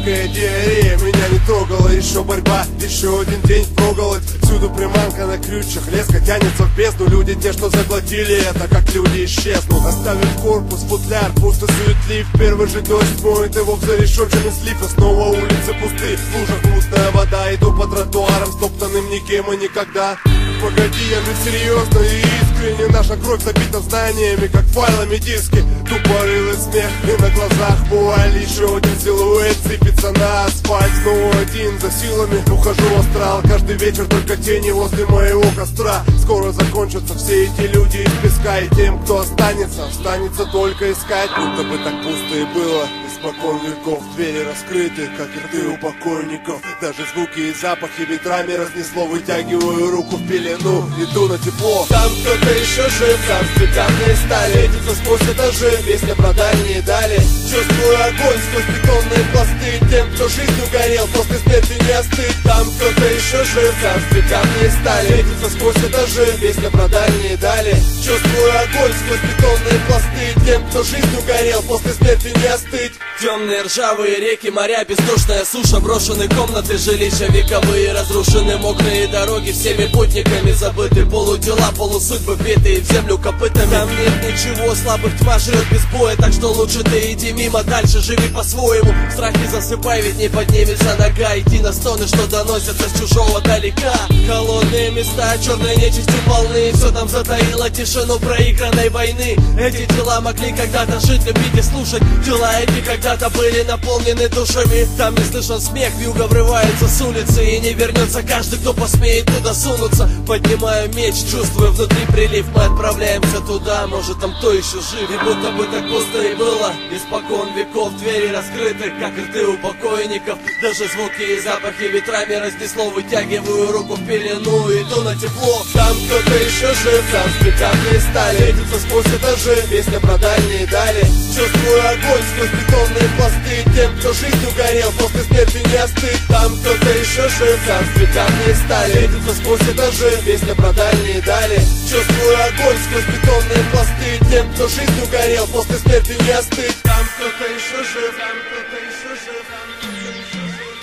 Хроническая диарея меня не трогала. Еще борьба, еще один день впроголодь. Всюду приманка на крючьях, леска тянется в бездну. Люди те, что заглотили это, как люди исчезнут. Оставив корпус, футляр, пусто суетлив. Первый же дождь смоет его в зарешоченный слив. И снова улицы пусты, в лужах мутная вода. Иду по тротуарам, стоптанным никем и никогда. Погоди, я же серьезно и искренне. Наша кровь забита знаниями, как файлами диски. Тупорылый смех, и на глазах вуаль. Еще один силуэт сыпется на асфальт. Снова один за силами, ухожу в астрал. Каждый вечер только тени возле моего костра. Скоро закончатся все эти люди из песка. И тем, кто останется только искать. Будто бы так пусто и было испокон веков. Двери раскрыты, как рты у покойников. Даже звуки и запахи ветрами разнесло. Вытягиваю руку в пелену, иду на тепло. Там кто-то еще жив, там стеклянные стали. Эти сквозь этажи, песня про дальние дали. Чувствую огонь сквозь бетонные пласты. Тем, кто жизнью горел, после смерти не остыть. Там кто-то еще жив, там стеклянные стали. Эти сквозь этажи, песня про дальние дали. Чувствую огонь сквозь бетонные пласты. Тем, кто жизнью горел, после смерти не остыть. Темные ржавые реки, моря, бездушная суша. Брошенные комнаты, жилища вековые. Разрушены мокрые дороги, всеми путниками забыты. Полудела, полусудьбы, вбитые в землю копытами. Там нет ничего, слабых тьма жрет без боя. Так что лучше ты иди мимо, дальше живи по-своему. В страхе засыпай, ведь не поднимется нога. Иди на стоны, что доносятся с чужого далека. Холодные места, черной нечистью полны. Все там затаило тишину проигранной войны. Эти тела могли когда-то жить, любить и слушать. Тела эти когда-то были наполнены душами. Там не слышен смех, вьюга врывается с улицы. И не вернется каждый, кто посмеет туда сунуться. Поднимаю меч, чувствую внутри прилив. Мы отправляемся туда, может там кто еще жив. И будто бы так пусто и было испокон веков. Двери раскрыты, как рты у покойников. Даже звуки и запахи ветрами разнесло. Вытягиваю руку в пелену, иду на тепло. Там кто-то еще жив, там стеклянные стали. Светится сквозь этажи, песня про дальние дали. Чувствую огонь сквозь бетонные пласты. Тем, кто жизнью горел, после смерти не остыть. Там кто-то еще жив, там стеклянные стали. Светится сквозь этажи, песня про дальние дали. Чувствую огонь сквозь бетонные пласты. Тем, кто жизнью горел, после смерти не остыть. Там кто-то еще жив, там кто-то еще жив, там кто-то еще жив.